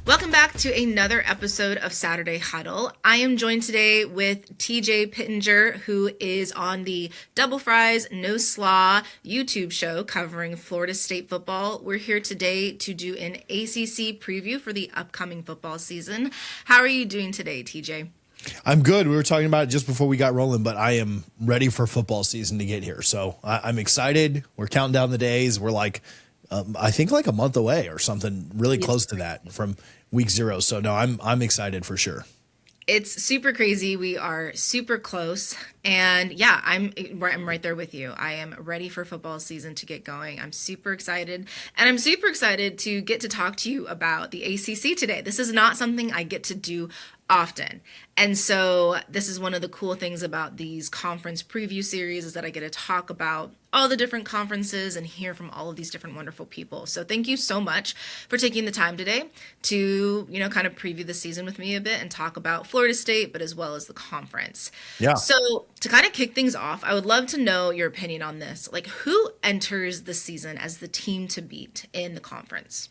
Welcome back to another episode of Saturday Huddle. I am joined today with TJ Pittinger, who is on the Double Fries, No Slaw YouTube show covering Florida State football. We're here today to do an ACC preview for the upcoming football season. How are you doing today, TJ? I'm good. We were talking about it just before we got rolling, but I am ready for football season to get here. So I'm excited. We're counting down the days. We're I think a month away or something really close to that from week 0. So no, I'm excited for sure. It's super crazy. We are super close. And yeah, I'm right there with you. I am ready for football season to get going. I'm super excited. And I'm super excited to get to talk to you about the ACC today. This is not something I get to do often. And so this is one of the cool things about these conference preview series is that I get to talk about all the different conferences and hear from all of these different wonderful people. So thank you so much for taking the time today to, kind of preview the season with me a bit and talk about Florida State, but as well as the conference. Yeah. So to kind of kick things off, I would love to know your opinion on this. Who enters the season as the team to beat in the conference?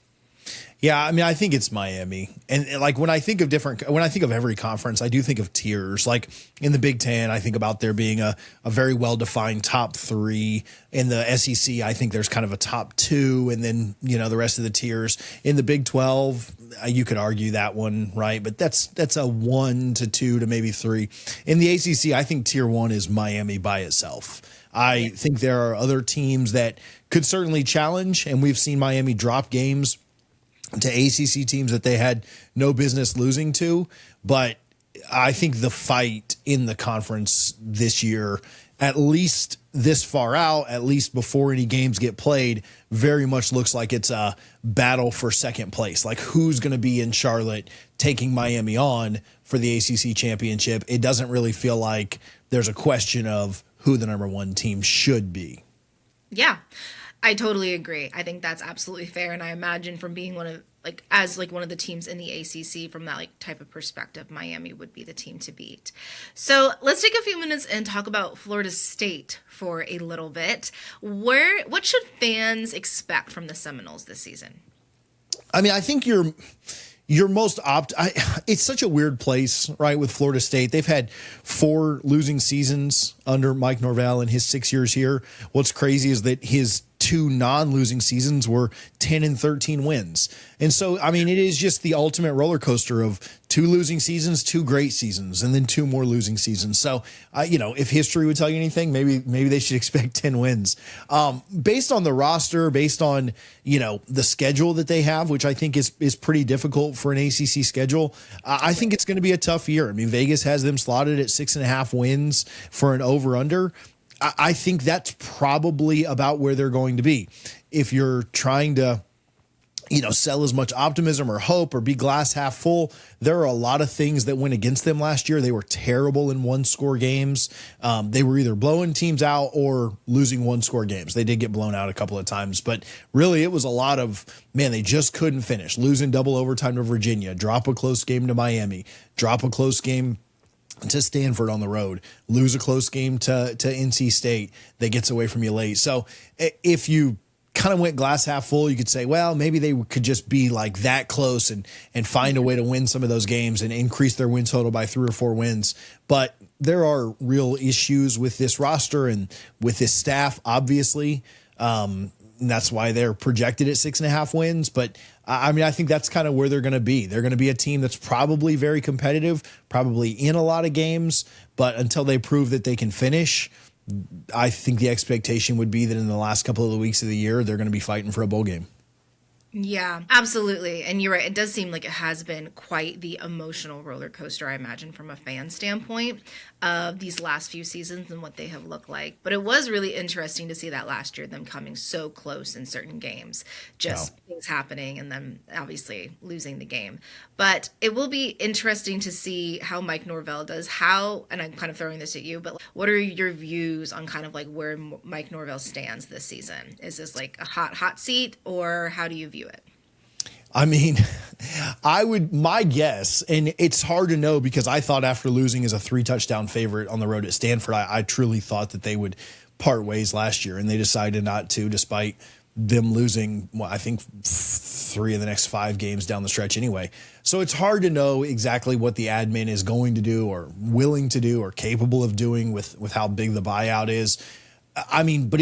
Yeah, I mean, I think it's Miami. And when I think of every conference, I do think of tiers. Like in the Big Ten, I think about there being a very well-defined top 3. In the SEC, I think there's kind of a top 2, and then, the rest of the tiers. In the Big 12, you could argue that one, right? But that's a 1 to 2 to maybe 3. In the ACC, I think tier 1 is Miami by itself. I think there are other teams that could certainly challenge, and we've seen Miami drop games to ACC teams that they had no business losing to. But I think the fight in the conference this year, at least this far out, at least before any games get played, very much looks like it's a battle for second place. Like who's going to be in Charlotte taking Miami on for the ACC championship? It doesn't really feel like there's a question of who the number 1 team should be. Yeah. I totally agree. I think that's absolutely fair. And I imagine from being one of the teams in the ACC from that type of perspective, Miami would be the team to beat. So let's take a few minutes and talk about Florida State for a little bit. What should fans expect from the Seminoles this season? I mean, I think you're most it's such a weird place, right? With Florida State, they've had 4 losing seasons under Mike Norvell in his 6 years here. What's crazy is that his 2 non-losing seasons were 10 and 13 wins. And so, I mean, it is just the ultimate roller coaster of 2 losing seasons, 2 great seasons, and then 2 more losing seasons. So, if history would tell you anything, maybe they should expect 10 wins. Based on the roster, based on, the schedule that they have, which I think is pretty difficult for an ACC schedule, I think it's going to be a tough year. I mean, Vegas has them slotted at 6.5 wins for an over-under. I think that's probably about where they're going to be. If you're trying to, sell as much optimism or hope or be glass half full, there are a lot of things that went against them last year. They were terrible in 1-score games. They were either blowing teams out or losing 1-score games. They did get blown out a couple of times, but really it was a lot of, they just couldn't finish. Losing double overtime to Virginia, drop a close game to Miami, drop a close game to Stanford on the road, lose a close game to NC State that gets away from you late. So if you kind of went glass half full, you could say, well, maybe they could just be that close and find a way to win some of those games and increase their win total by 3 or 4 wins. But there are real issues with this roster and with this staff, obviously. And that's why they're projected at 6.5 wins. But I mean, I think that's kind of where they're going to be. They're going to be a team that's probably very competitive, probably in a lot of games. But until they prove that they can finish, I think the expectation would be that in the last couple of the weeks of the year, they're going to be fighting for a bowl game. Yeah, absolutely. And you're right. It does seem like it has been quite the emotional roller coaster, I imagine, from a fan standpoint of these last few seasons and what they have looked like. But it was really interesting to see that last year, them coming so close in certain games, just things happening and then obviously losing the game. But it will be interesting to see how Mike Norvell does, and I'm kind of throwing this at you, but what are your views on kind of where Mike Norvell stands this season? Is this a hot seat, or how do you view it? I mean, my guess, and it's hard to know because I thought after losing as a 3-touchdown favorite on the road at Stanford, I truly thought that they would part ways last year, and they decided not to, despite them losing, well, I think 3 of the next 5 games down the stretch anyway. So it's hard to know exactly what the admin is going to do or willing to do or capable of doing with how big the buyout is. I mean, but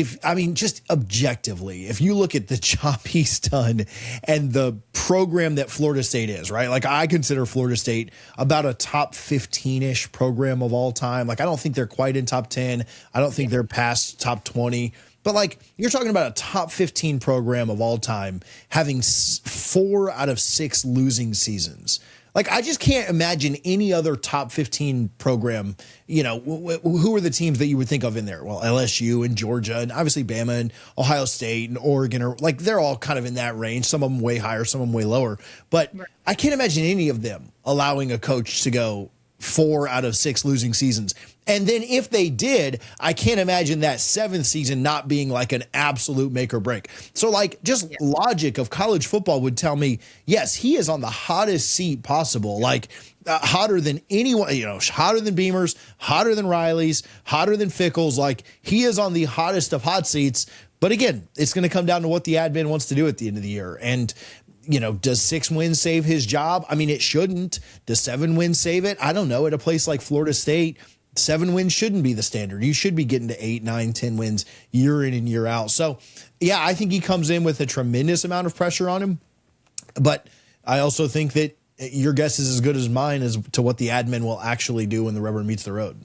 just objectively, if you look at the job he's done and the program that Florida State is, right? Like, I consider Florida State about a top 15-ish program of all time. Like, I don't think they're quite in top 10. I don't think they're past top 20. But, like, you're talking about a top 15 program of all time having 4 out of 6 losing seasons. Like, I just can't imagine any other top 15 program, who are the teams that you would think of in there? Well, LSU and Georgia and obviously Bama and Ohio State and Oregon are like, they're all kind of in that range. Some of them way higher, some of them way lower. But I can't imagine any of them allowing a coach to go 4 out of 6 losing seasons. And then if they did, I can't imagine that 7th season not being like an absolute make or break. So like just logic of college football would tell me, yes, he is on the hottest seat possible. Like hotter than anyone, hotter than Beamer's, hotter than Riley's, hotter than Fickle's. Like he is on the hottest of hot seats. But again, it's going to come down to what the admin wants to do at the end of the year. And does 6 wins save his job? I mean, it shouldn't. Does 7 wins save it? I don't know. At a place like Florida State, 7 wins shouldn't be the standard. You should be getting to 8, 9, 10 wins year in and year out. So, yeah, I think he comes in with a tremendous amount of pressure on him. But I also think that your guess is as good as mine as to what the admin will actually do when the rubber meets the road.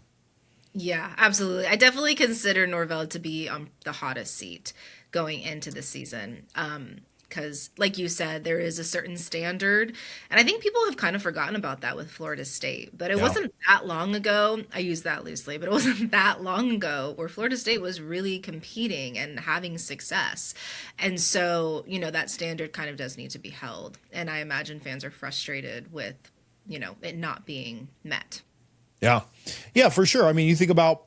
Yeah, absolutely. I definitely consider Norvell to be on the hottest seat going into the season. Because like you said, there is a certain standard. And I think people have kind of forgotten about that with Florida State. But it wasn't that long ago. I use that loosely, but it wasn't that long ago where Florida State was really competing and having success. And so, that standard kind of does need to be held. And I imagine fans are frustrated with, it not being met. Yeah. Yeah, for sure. I mean, you think about,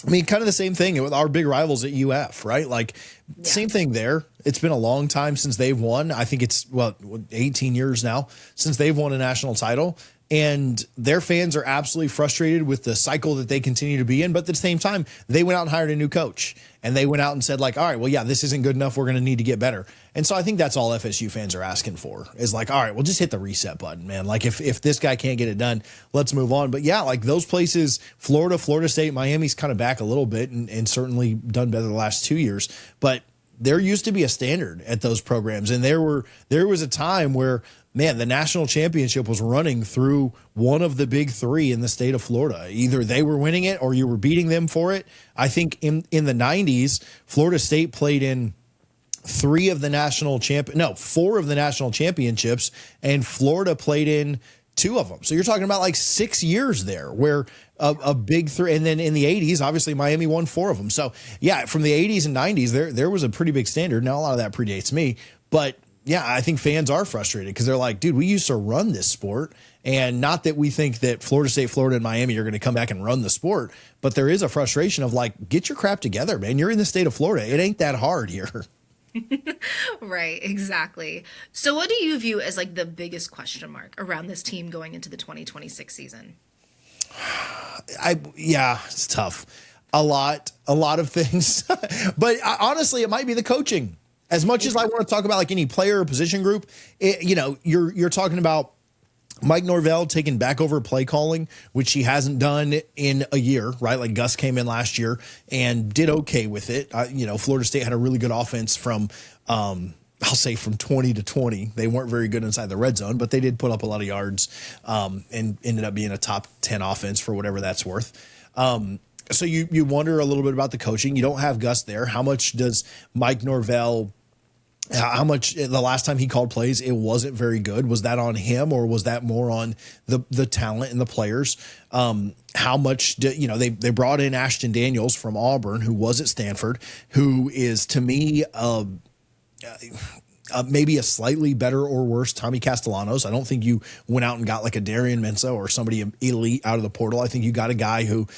kind of the same thing with our big rivals at UF, right? Like, same thing there. It's been a long time since they've won. I think it's, 18 years now since they've won a national title. And their fans are absolutely frustrated with the cycle that they continue to be in. But at the same time, they went out and hired a new coach. And they went out and said, like, all right, well, yeah, this isn't good enough. We're going to need to get better. And so I think that's all FSU fans are asking for is like, all right, well, just hit the reset button, man. Like, if this guy can't get it done, let's move on. But yeah, like those places, Florida State, Miami's kind of back a little bit and certainly done better the last 2 years. But there used to be a standard at those programs. And there was a time where, man, the national championship was running through one of the big 3 in the state of Florida. Either they were winning it or you were beating them for it. I think in the 90s, Florida State played in 4 of the national championships, and Florida played in 2 of them. So you're talking about like 6 years there where a big 3. And then in the 80s, obviously Miami won 4 of them. So yeah, from the 80s and 90s, there was a pretty big standard. Now a lot of that predates me, but yeah, I think fans are frustrated because they're like, dude, we used to run this sport. And not that we think that Florida State, Florida, and Miami are going to come back and run the sport, but there is a frustration of like, get your crap together, man. You're in the state of Florida. It ain't that hard here. Right, exactly. So what do you view as like the biggest question mark around this team going into the 2026 season? It's tough. A lot of things. But honestly, it might be the coaching. As much as I want to talk about like any player or position group, you're talking about Mike Norvell taking back over play calling, which he hasn't done in a year, right? Like Gus came in last year and did okay with it. Florida State had a really good offense from 20 to 20. They weren't very good inside the red zone, but they did put up a lot of yards and ended up being a top 10 offense for whatever that's worth. So you wonder a little bit about the coaching. You don't have Gus there. How much does Mike Norvell, how much the last time he called plays, it wasn't very good. Was that on him or was that more on the talent and the players? How much they brought in Ashton Daniels from Auburn, who was at Stanford, who is to me maybe a slightly better or worse Tommy Castellanos. I don't think you went out and got like a Darian Mensah or somebody elite out of the portal. I think you got a guy who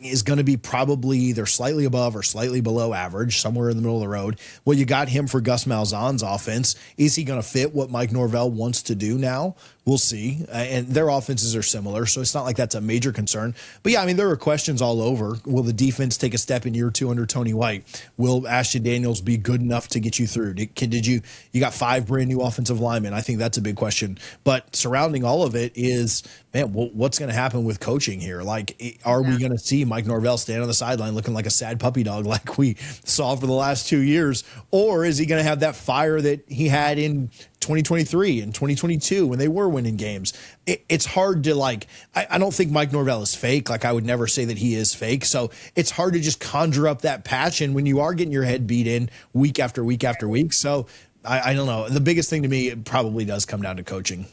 is going to be probably either slightly above or slightly below average, somewhere in the middle of the road. Well, you got him for Gus Malzahn's offense. Is he going to fit what Mike Norvell wants to do now We'll see. And their offenses are similar, so it's not like that's a major concern. But yeah, I mean, there are questions all over. Will the defense take a step in year 2 under Tony White? Will Ashton Daniels be good enough to get you through? You got 5 brand new offensive linemen? I think that's a big question. But surrounding all of it is, man, what's going to happen with coaching here? Like, are we going to see Mike Norvell stand on the sideline looking like a sad puppy dog like we saw for the last 2 years? Or is he going to have that fire that he had in 2023 and 2022 when they were winning games? It's hard to I don't think Mike Norvell is fake. Like, I would never say that he is fake. So it's hard to just conjure up that passion when you are getting your head beat in week after week after week. So I don't know. The biggest thing to me, it probably does come down to coaching.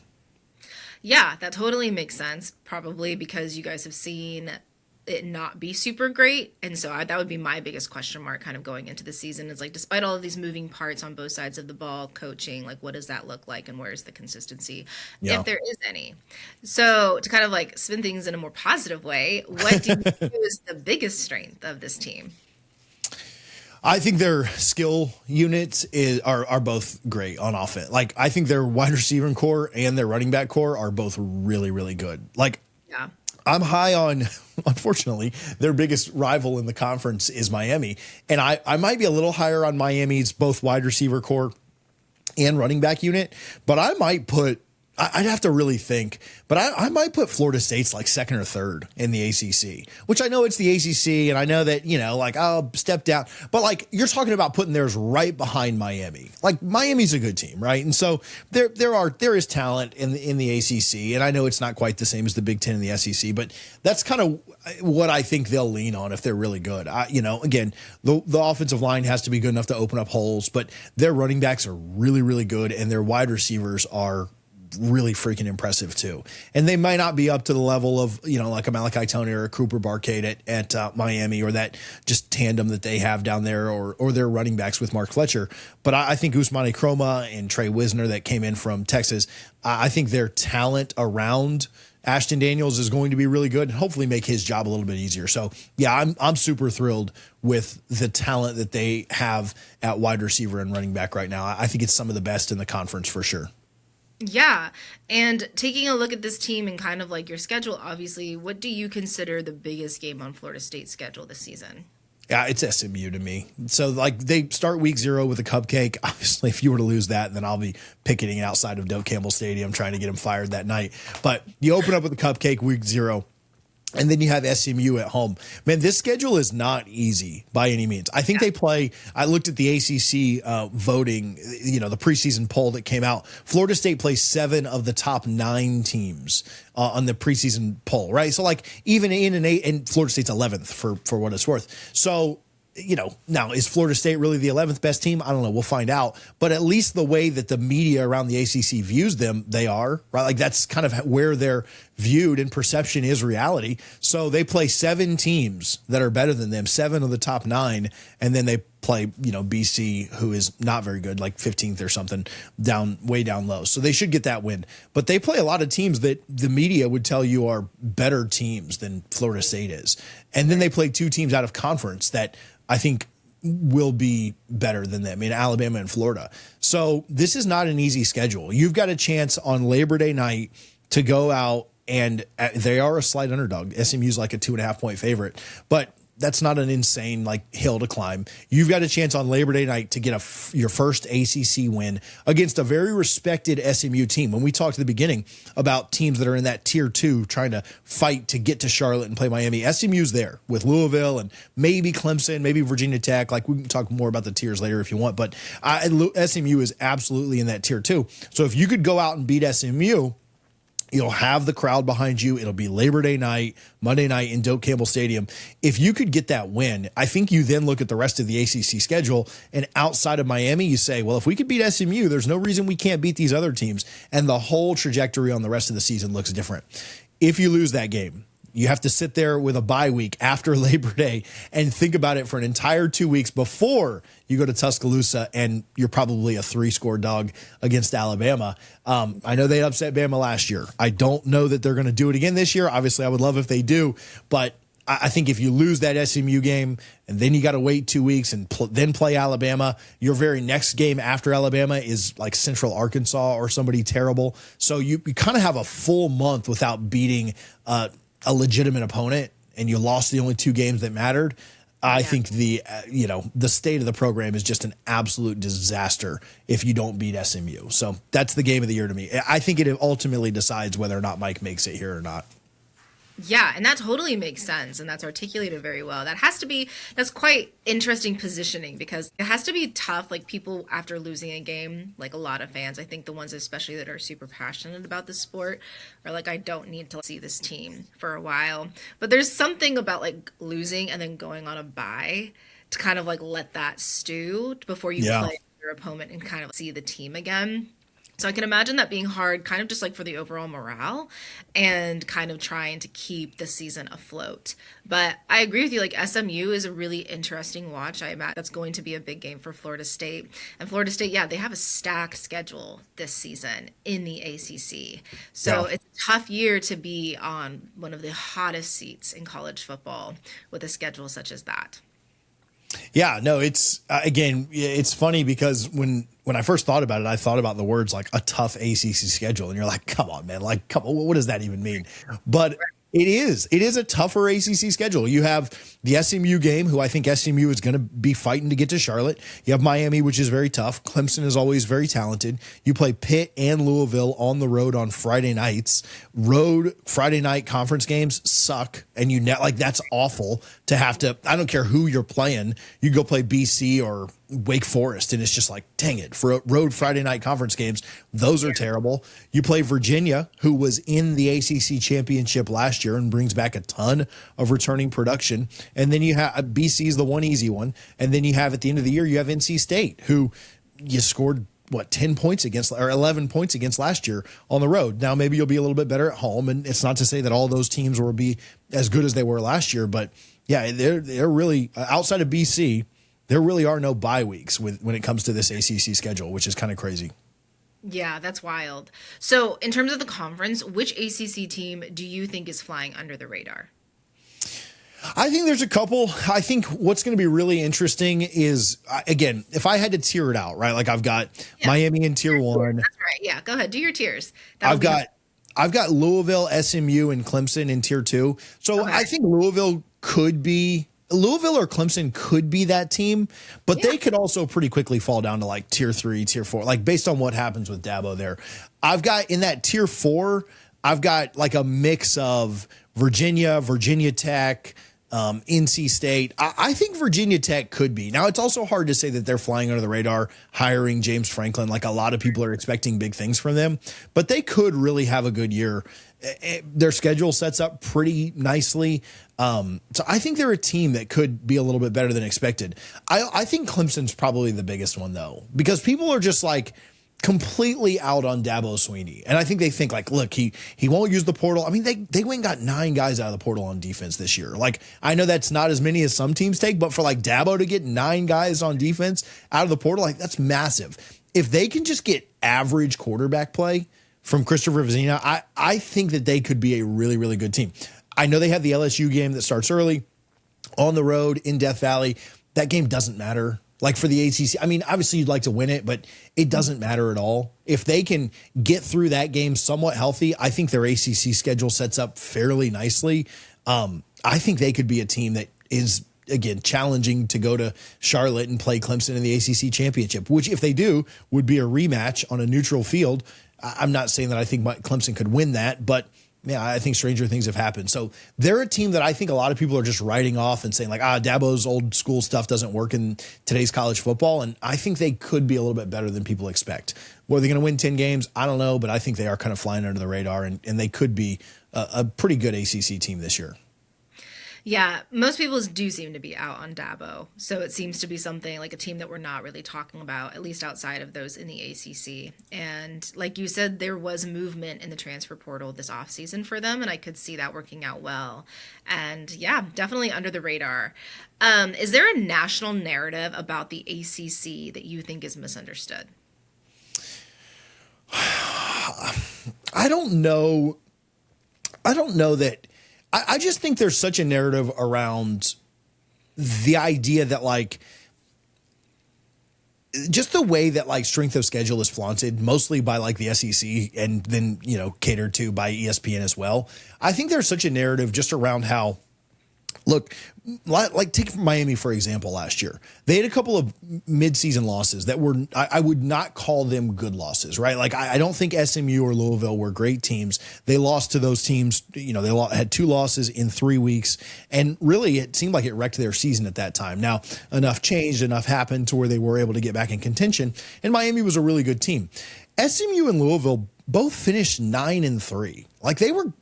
Yeah, that totally makes sense. Probably because you guys have seen it not be super great. And so that would be my biggest question mark kind of going into the season is like, despite all of these moving parts on both sides of the ball, coaching, like what does that look like and where's the consistency, if there is any? So to kind of like spin things in a more positive way, what do you think is the biggest strength of this team? I think their skill units are both great on offense. Like, I think their wide receiver core and their running back core are both really, really good. Like, yeah. I'm high on, unfortunately, their biggest rival in the conference is Miami. And I might be a little higher on Miami's both wide receiver core and running back unit, but I might I'd have to really think, but I might put Florida State's like second or third in the ACC, which I know it's the ACC, and I know that, I'll step down. But, like, you're talking about putting theirs right behind Miami. Like, Miami's a good team, right? And so there is talent in the ACC, and I know it's not quite the same as the Big Ten and the SEC, but that's kind of what I think they'll lean on if they're really good. Again, the offensive line has to be good enough to open up holes, but their running backs are really, really good, and their wide receivers are really freaking impressive too. And they might not be up to the level of, like a Malachi Tony or a Cooper Barcade at Miami, or that just tandem that they have down there, or their running backs with Mark Fletcher. But I think Ousmane Kroma and Trey Wisner that came in from Texas, I think their talent around Ashton Daniels is going to be really good and hopefully make his job a little bit easier. So yeah, I'm super thrilled with the talent that they have at wide receiver and running back right now. I think it's some of the best in the conference for sure. Yeah. And taking a look at this team and kind of like your schedule, obviously, what do you consider the biggest game on Florida State's schedule this season? Yeah, it's SMU to me. So, like, they start week 0 with a cupcake. Obviously, if you were to lose that, then I'll be picketing outside of Doak Campbell Stadium trying to get him fired that night. But you open up with a cupcake week 0. And then you have SMU at home. Man, this schedule is not easy by any means. I think they play. I looked at the ACC voting, the preseason poll that came out. Florida State plays 7 of the top 9 teams on the preseason poll, right? So, like, even in an 8, and Florida State's 11th for what it's worth. So, now is Florida State really the 11th best team? I don't know. We'll find out. But at least the way that the media around the ACC views them, they are, right? Like, that's kind of where they're viewed, and perception is reality. So they play 7 teams that are better than them, 7 of the top 9, and then they play, BC, who is not very good, like 15th or something, way down low. So they should get that win. But they play a lot of teams that the media would tell you are better teams than Florida State is. And then they play 2 teams out of conference that I think will be better than them, Alabama and Florida. So this is not an easy schedule. You've got a chance on Labor Day night to go out, and they are a slight underdog. SMU's like a 2.5 point favorite, but that's not an insane hill to climb. You've got a chance on Labor Day night to get your first ACC win against a very respected SMU team. When we talked at the beginning about teams that are in that tier 2 trying to fight to get to Charlotte and play Miami, SMU's there with Louisville and maybe Clemson, maybe Virginia Tech. Like, we can talk more about the tiers later if you want, but SMU is absolutely in that tier 2. So if you could go out and beat SMU, you'll have the crowd behind you. It'll be Labor Day night, Monday night in Doak Campbell Stadium. If you could get that win, I think you then look at the rest of the ACC schedule, and outside of Miami, you say, well, if we could beat SMU, there's no reason we can't beat these other teams. And the whole trajectory on the rest of the season looks different. If you lose that game, you have to sit there with a bye week after Labor Day and think about it for an entire 2 weeks before you go to Tuscaloosa, and you're probably a 3-score dog against Alabama. I know they upset Bama last year. I don't know that they're going to do it again this year. Obviously, I would love if they do, but I think if you lose that SMU game and then you got to wait 2 weeks and then play Alabama, your very next game after Alabama is like Central Arkansas or somebody terrible. So you kind of have a full month without beating a legitimate opponent, and you lost the only 2 games that mattered. I think the state of the program is just an absolute disaster if you don't beat SMU. So that's the game of the year to me. I think it ultimately decides whether or not Mike makes it here or not. Yeah, and that totally makes sense, and that's articulated very well. That's quite interesting positioning, because it has to be tough, like people after losing a game, like a lot of fans, I think the ones especially that are super passionate about the sport are like, I don't need to see this team for a while. But there's something about like losing and then going on a bye to kind of like let that stew before you play your opponent and kind of see the team again. So I can imagine that being hard, kind of just like for the overall morale and kind of trying to keep the season afloat. But I agree with you, like SMU is a really interesting watch. I imagine that's going to be a big game for Florida State. And Florida State, they have a stacked schedule this season in the ACC. So it's a tough year to be on one of the hottest seats in college football with a schedule such as that. Yeah, no, it's again, it's funny because when I first thought about it, I thought about the words like a tough ACC schedule, and you're like, come on, man, like, come on, what does that even mean? But it is a tougher ACC schedule. You have the SMU game, who I think SMU is going to be fighting to get to Charlotte. You have Miami, which is very tough. Clemson is always very talented. You play Pitt and Louisville on the road on Friday nights. Road Friday night conference games suck, and that's awful to have to. I don't care who you're playing. You go play BC or Wake Forest, and it's just like, dang it, for road Friday night conference games, those are terrible. You play Virginia, who was in the ACC championship last year and brings back a ton of returning production. And then you have BC is the one easy one. And then you have at the end of the year, you have NC State, who you scored 10 points against, or 11 points against last year on the road. Now, maybe you'll be a little bit better at home. And it's not to say that all those teams will be as good as they were last year, but yeah, they're really outside of BC. There really are no bye weeks when it comes to this ACC schedule, which is kind of crazy. Yeah, that's wild. So in terms of the conference, which ACC team do you think is flying under the radar? I think there's a couple. I think what's going to be really interesting is, again, if I had to tier it out, right? Like I've got Miami in tier 1. That's right. Yeah, go ahead. Do your tiers. I've got Louisville, SMU, and Clemson in tier 2. So I think Louisville or Clemson could be that team, but they could also pretty quickly fall down to like tier 3, tier 4, like based on what happens with Dabo there. I've got in that tier 4, I've got like a mix of Virginia Tech, NC State. I think Virginia Tech could be. Now, it's also hard to say that they're flying under the radar, hiring James Franklin. Like a lot of people are expecting big things from them, but they could really have a good year. Their schedule sets up pretty nicely. So I think they're a team that could be a little bit better than expected. I think Clemson's probably the biggest one, though, because people are just like completely out on Dabo Swinney. And I think they think like, look, he won't use the portal. I mean, they went and got 9 guys out of the portal on defense this year. Like, I know that's not as many as some teams take, but for like Dabo to get 9 guys on defense out of the portal, like that's massive. If they can just get average quarterback play from Christopher Vizina, I think that they could be a really, really good team. I know they have the LSU game that starts early on the road in Death Valley. That game doesn't matter. Like for the ACC, I mean, obviously you'd like to win it, but it doesn't matter at all. If they can get through that game somewhat healthy, I think their ACC schedule sets up fairly nicely. I think they could be a team that is, again, challenging to go to Charlotte and play Clemson in the ACC championship, which if they do would be a rematch on a neutral field. I'm not saying that I think Clemson could win that, but yeah, I think stranger things have happened. So they're a team that I think a lot of people are just writing off and saying like, Dabo's old school stuff doesn't work in today's college football. And I think they could be a little bit better than people expect. Were they going to win 10 games? I don't know, but I think they are kind of flying under the radar, and they could be a pretty good ACC team this year. Yeah, most people do seem to be out on Dabo. So it seems to be something like a team that we're not really talking about, at least outside of those in the ACC. And like you said, there was movement in the transfer portal this offseason for them, and I could see that working out well. And yeah, definitely under the radar. Is there a national narrative about the ACC that you think is misunderstood? I don't know that. I just think there's such a narrative around the idea that like just the way that like strength of schedule is flaunted mostly by like the SEC and then, you know, catered to by ESPN as well. I think there's such a narrative just around how, look, like take Miami, for example, last year. They had a couple of midseason losses that were, I would not call them good losses, right? Like, I don't think SMU or Louisville were great teams. They lost to those teams. You know, they had 2 losses in 3 weeks. And really, it seemed like it wrecked their season at that time. Now, enough changed, enough happened to where they were able to get back in contention. And Miami was a really good team. SMU and Louisville both finished 9-3. Like, they were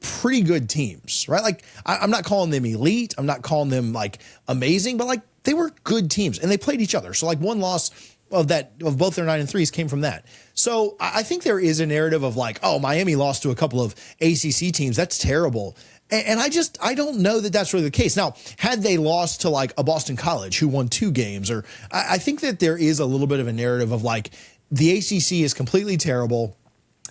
pretty good teams, right? Like, I'm not calling them elite. I'm not calling them like amazing, but like they were good teams and they played each other. So like one loss of both their 9-3s came from that. So I think there is a narrative of like, oh, Miami lost to a couple of ACC teams. That's terrible. And I don't know that that's really the case. Now, had they lost to like a Boston College who won 2 games, or I think that there is a little bit of a narrative of like the ACC is completely terrible.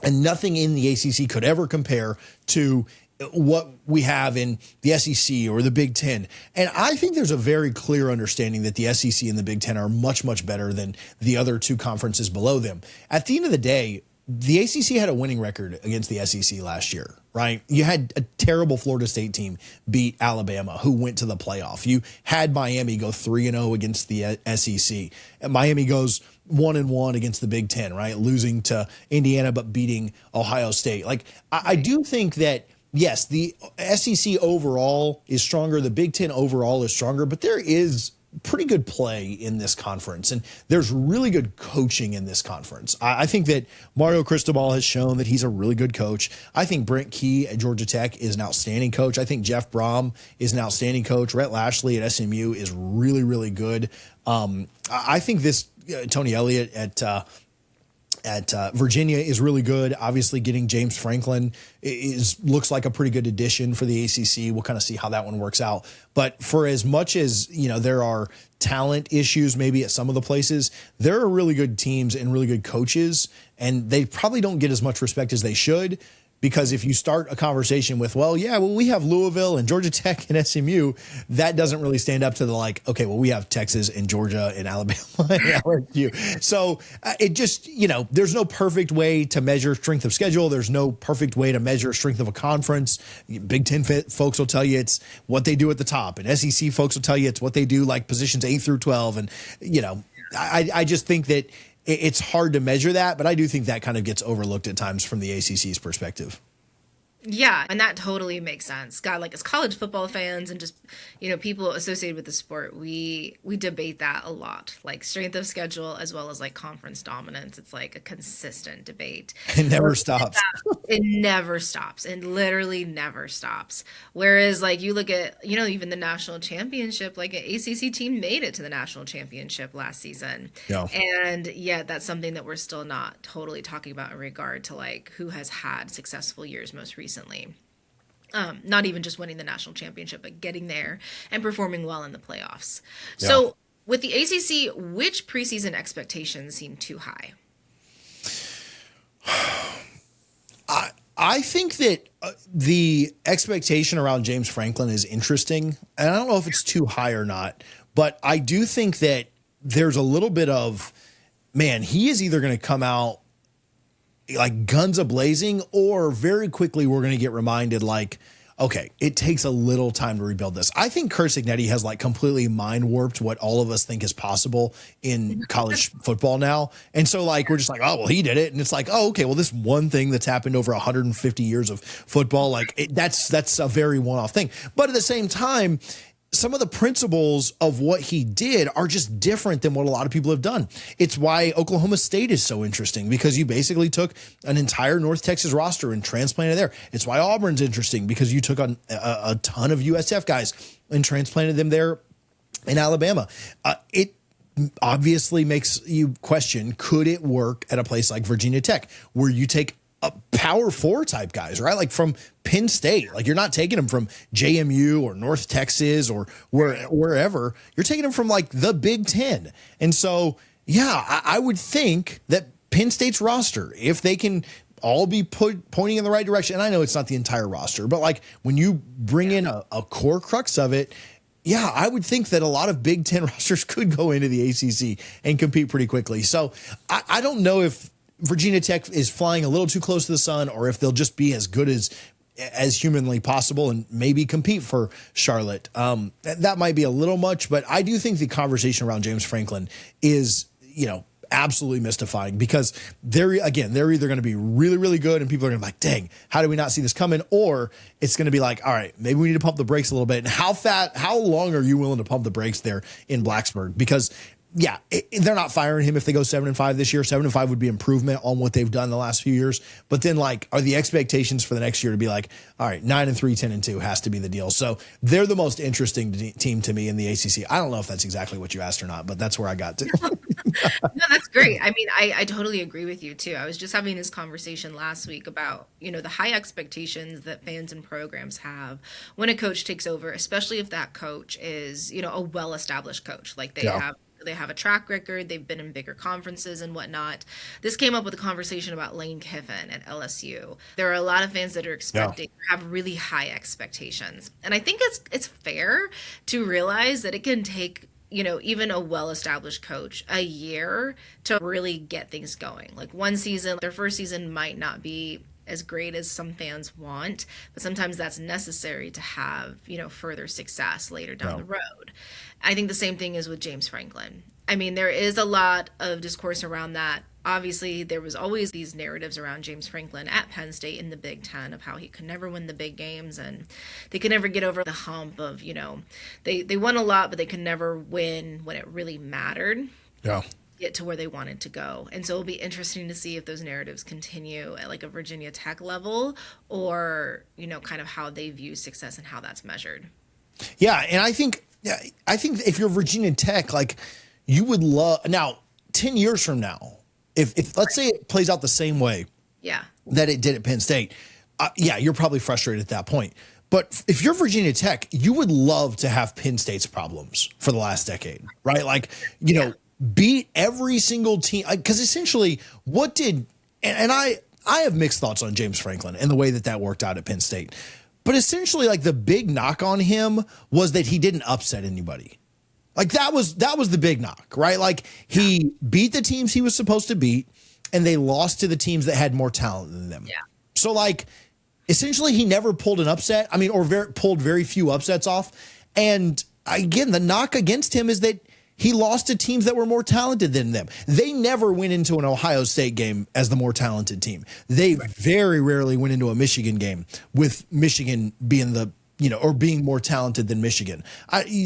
And nothing in the ACC could ever compare to what we have in the SEC or the Big Ten. And I think there's a very clear understanding that the SEC and the Big Ten are much, much better than the other 2 conferences below them. At the end of the day, the ACC had a winning record against the SEC last year, right? You had a terrible Florida State team beat Alabama, who went to the playoff. You had Miami go 3-0 against the SEC. And Miami goes 1-1 against the Big Ten, right? Losing to Indiana, but beating Ohio State. Like, I do think that, yes, the SEC overall is stronger. The Big Ten overall is stronger, but there is pretty good play in this conference, and there's really good coaching in this conference. I think that Mario Cristobal has shown that he's a really good coach. I think Brent Key at Georgia Tech is an outstanding coach. I think Jeff Brom is an outstanding coach. Rhett Lashley at SMU is really, really good. I think this Tony Elliott at Virginia is really good. Obviously, getting James Franklin looks like a pretty good addition for the ACC. We'll kind of see how that one works out. But for as much as, you know, there are talent issues maybe at some of the places, there are really good teams and really good coaches, and they probably don't get as much respect as they should. Because if you start a conversation with, well, we have Louisville and Georgia Tech and SMU, that doesn't really stand up to the like, okay, well, we have Texas and Georgia and Alabama and LSU. So it just, you know, there's no perfect way to measure strength of schedule. There's no perfect way to measure strength of a conference. Big Ten folks will tell you it's what they do at the top, and SEC folks will tell you it's what they do like positions 8 through 12. And, you know, I just think that it's hard to measure that, but I do think that kind of gets overlooked at times from the ACC's perspective. Yeah, and that totally makes sense. God, like as college football fans and just, you know, people associated with the sport, we debate that a lot. Like strength of schedule as well as like conference dominance. It's like a consistent debate. It never stops. It never stops. It literally never stops. Whereas like you look at, you know, even the national championship, like an ACC team made it to the national championship last season. Yeah. And yet that's something that we're still not totally talking about in regard to like who has had successful years most recently. Not even just winning the national championship, but getting there and performing well in the playoffs. Yeah. So with the ACC, which preseason expectations seem too high? I think that the expectation around James Franklin is interesting. And I don't know if it's too high or not, but I do think that there's a little bit of, man, he is either going to come out like guns a-blazing, or very quickly we're going to get reminded like, okay, it takes a little time to rebuild this. I think Curt Cignetti has like completely mind warped what all of us think is possible in college football now. And so like, we're just like, oh, well, he did it. And it's like, oh, okay, well, this one thing that's happened over 150 years of football, like that's a very one-off thing. But at the same time, some of the principles of what he did are just different than what a lot of people have done. It's why Oklahoma State is so interesting, because you basically took an entire North Texas roster and transplanted there. It's why Auburn's interesting, because you took a ton of USF guys and transplanted them there in Alabama. It obviously makes you question, could it work at a place like Virginia Tech, where you take a power 4 type guys, right? Like from Penn State, like you're not taking them from JMU or North Texas or wherever. You're taking them from like the Big Ten. And so, yeah, I would think that Penn State's roster, if they can all be pointing in the right direction. And I know it's not the entire roster, but like when you bring in a core crux of it, yeah, I would think that a lot of Big Ten rosters could go into the ACC and compete pretty quickly. So I don't know if Virginia Tech is flying a little too close to the sun or if they'll just be as good as humanly possible and maybe compete for Charlotte. That might be a little much, but I do think the conversation around James Franklin is, absolutely mystifying because they're either going to be really, really good and people are going to be like, dang, how do we not see this coming? Or it's going to be like, all right, maybe we need to pump the brakes a little bit. And how long are you willing to pump the brakes there in Blacksburg? Because they're not firing him if they go 7-5 this year. 7-5 would be improvement on what they've done the last few years. But then are the expectations for the next year to be like, all right, 9-3, 10-2 has to be the deal. So they're the most interesting team to me in the ACC. I don't know if that's exactly what you asked or not, but that's where I got to. No, that's great. I mean, I totally agree with you too. I was just having this conversation last week about, the high expectations that fans and programs have when a coach takes over, especially if that coach is, a well-established coach. Like they have a track record. They've been in bigger conferences and whatnot. This came up with a conversation about Lane Kiffin at LSU. There are a lot of fans that are expecting, have really high expectations. And I think it's fair to realize that it can take, even a well-established coach a year to really get things going. Like one season, their first season might not be as great as some fans want, but sometimes that's necessary to have, further success later down the road. I think the same thing is with James Franklin. I mean, there is a lot of discourse around that. Obviously, there was always these narratives around James Franklin at Penn State in the Big Ten of how he could never win the big games and they could never get over the hump of, they won a lot, but they could never win when it really mattered. Yeah. Get to where they wanted to go. And so it'll be interesting to see if those narratives continue at like a Virginia Tech level or, kind of how they view success and how that's measured. Yeah. And I think if you're Virginia Tech, like you would love now 10 years from now, if let's say it plays out the same way that it did at Penn State, you're probably frustrated at that point. But if you're Virginia Tech, you would love to have Penn State's problems for the last decade, right? Like, beat every single team. Because essentially and I have mixed thoughts on James Franklin and the way that worked out at Penn State. But essentially, like the big knock on him was that he didn't upset anybody. Like that was the big knock, right? Like he beat the teams he was supposed to beat and they lost to the teams that had more talent than them. Yeah. So like essentially he never pulled an upset. I mean, pulled very few upsets off. And again, the knock against him is that he lost to teams that were more talented than them. They never went into an Ohio State game as the more talented team. They very rarely went into a Michigan game with Michigan being or being more talented than Michigan.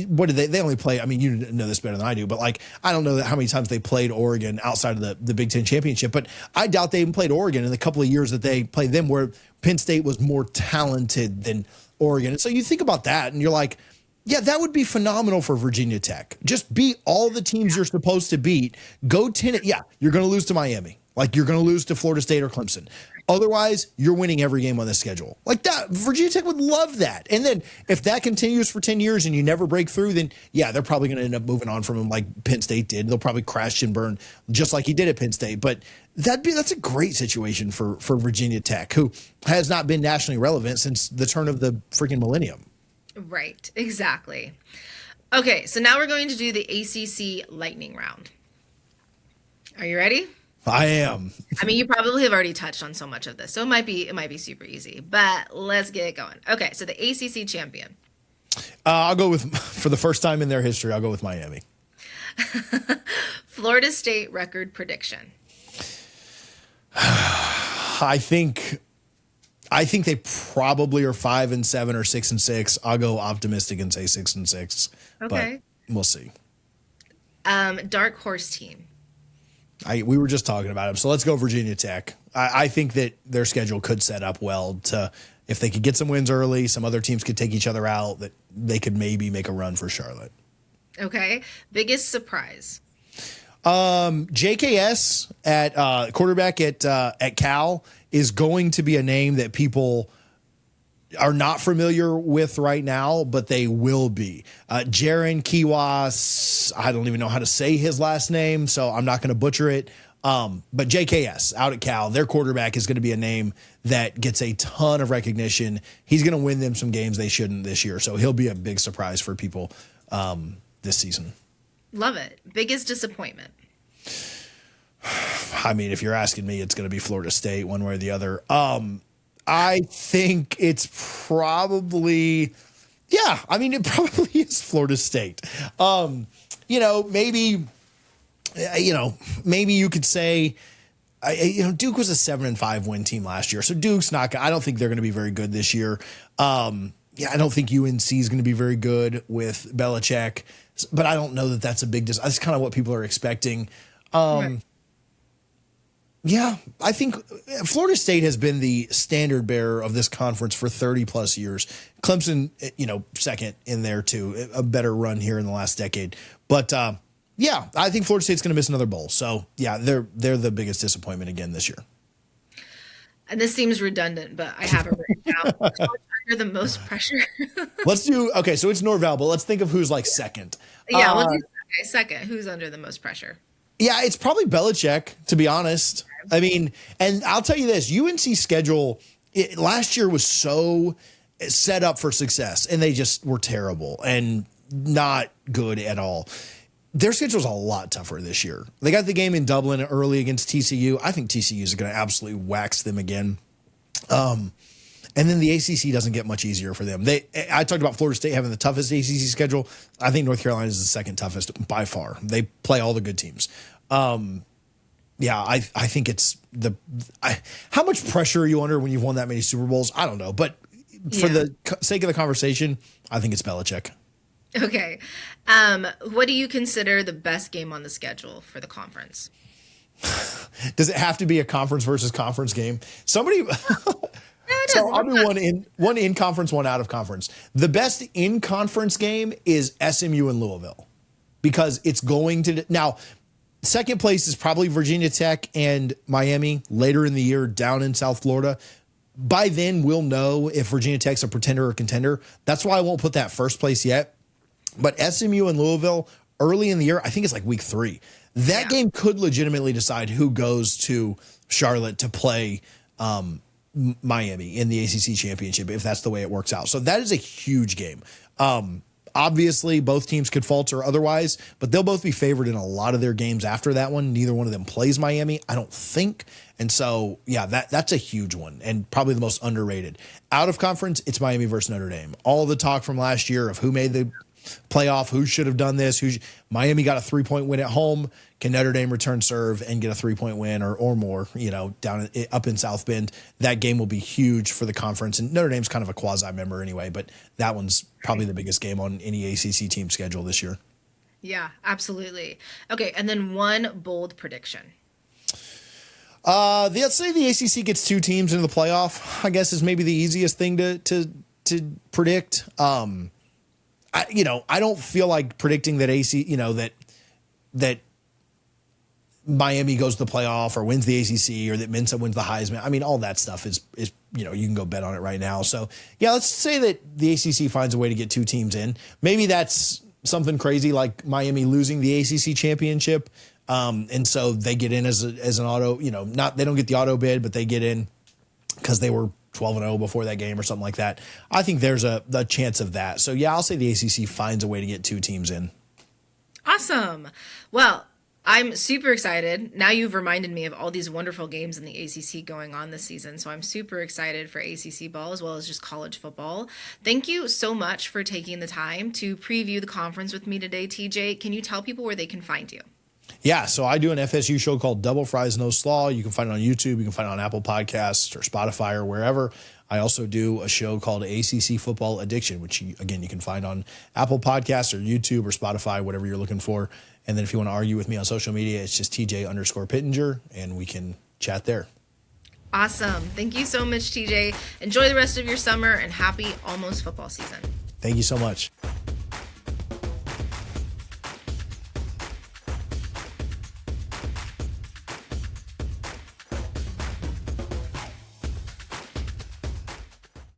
What did they only play? I mean, you know this better than I do, but like, I don't know how many times they played Oregon outside of the Big Ten championship, but I doubt they even played Oregon in the couple of years that they played them where Penn State was more talented than Oregon. And so you think about that and you're like, yeah, that would be phenomenal for Virginia Tech. Just beat all the teams you're supposed to beat. Go 10. Yeah, you're going to lose to Miami. Like you're going to lose to Florida State or Clemson. Otherwise, you're winning every game on the schedule. Like that, Virginia Tech would love that. And then if that continues for 10 years and you never break through, then they're probably going to end up moving on from him like Penn State did. They'll probably crash and burn just like he did at Penn State. But that's a great situation for Virginia Tech, who has not been nationally relevant since the turn of the freaking millennium. Right, exactly. Okay, so now we're going to do the ACC lightning round. Are you ready? I am. I mean, you probably have already touched on so much of this, so it might be super easy, but let's get it going. Okay, so the ACC champion. I'll go with, for the first time in their history, I'll go with Miami. Florida State record prediction. I think they probably are 5-7 or 6-6. I'll go optimistic and say 6-6. Okay. But we'll see. Dark horse team. We were just talking about him. So let's go Virginia Tech. I think that their schedule could set up well to, if they could get some wins early, some other teams could take each other out, that they could maybe make a run for Charlotte. Okay. Biggest surprise. JKS at quarterback at Cal is going to be a name that people are not familiar with right now, but they will be. Jaron Kiwas, I don't even know how to say his last name, so I'm not going to butcher it. But JKS out at Cal, their quarterback is going to be a name that gets a ton of recognition. He's going to win them some games they shouldn't this year. So he'll be a big surprise for people this season. Love it. Biggest disappointment? I mean, if you're asking me, it's going to be Florida State one way or the other. I think it's probably, it probably is Florida State. Maybe you could say, Duke was a 7-5 win team last year. So Duke's not, I don't think they're going to be very good this year. I don't think UNC is going to be very good with Belichick, but I don't know that that's a big, that's kind of what people are expecting. Right. Yeah, I think Florida State has been the standard bearer of this conference for 30 plus years. Clemson, second in there too, a better run here in the last decade. But I think Florida State's going to miss another bowl. So yeah, they're the biggest disappointment again this year. And this seems redundant, but I have it written down. Under the most pressure. So it's Norvell, but let's think of who's like second. Yeah, we'll do second. Who's under the most pressure? Yeah, it's probably Belichick, to be honest. I mean, and I'll tell you this, UNC's schedule last year was so set up for success, and they just were terrible and not good at all. Their schedule's a lot tougher this year. They got the game in Dublin early against TCU. I think TCU is going to absolutely wax them again. And then the ACC doesn't get much easier for them. I talked about Florida State having the toughest ACC schedule. I think North Carolina is the second toughest by far. They play all the good teams. I think it's how much pressure are you under when you've won that many Super Bowls? I don't know. But for the sake of the conversation, I think it's Belichick. Okay. What do you consider the best game on the schedule for the conference? Does it have to be a conference versus conference game? Somebody... So I'll do one in conference, one out of conference. The best in conference game is SMU and Louisville because it's going to now. Second place is probably Virginia Tech and Miami later in the year down in South Florida. By then, we'll know if Virginia Tech's a pretender or contender. That's why I won't put that first place yet. But SMU and Louisville early in the year, I think it's like week 3. That game could legitimately decide who goes to Charlotte to play Miami in the ACC championship, if that's the way it works out. So that is a huge game. Obviously, both teams could falter otherwise, but they'll both be favored in a lot of their games after that one. Neither one of them plays Miami, I don't think. And so, yeah, that's a huge one and probably the most underrated. Out of conference, it's Miami versus Notre Dame. All the talk from last year of who made the playoff, who should have done this, Miami got a 3-point win at home. Can Notre Dame return serve and get a 3-point win or more, up in South Bend? That game will be huge for the conference. And Notre Dame's kind of a quasi-member anyway, but that one's probably the biggest game on any ACC team schedule this year. Yeah, absolutely. Okay, and then one bold prediction. Let's say the ACC gets 2 teams into the playoff, I guess is maybe the easiest thing to predict. I don't feel like predicting that that Miami goes to the playoff or wins the ACC or that Mensa wins the Heisman. I mean, all that stuff is you can go bet on it right now. So, yeah, let's say that the ACC finds a way to get 2 teams in. Maybe that's something crazy like Miami losing the ACC championship. And so they get in as an auto, they don't get the auto bid, but they get in because they were 12-0 before that game or something like that. I think there's a chance of that. So, yeah, I'll say the ACC finds a way to get 2 teams in. Awesome. Well, I'm super excited. Now you've reminded me of all these wonderful games in the ACC going on this season. So I'm super excited for ACC ball as well as just college football. Thank you so much for taking the time to preview the conference with me today, TJ. Can you tell people where they can find you? Yeah, so I do an FSU show called Double Fries No Slaw. You can find it on YouTube. You can find it on Apple Podcasts or Spotify or wherever. I also do a show called ACC Football Addiction, which, you can find on Apple Podcasts or YouTube or Spotify, whatever you're looking for. And then if you want to argue with me on social media, it's just TJ_Pittinger, and we can chat there. Awesome. Thank you so much, TJ. Enjoy the rest of your summer, and happy almost football season. Thank you so much.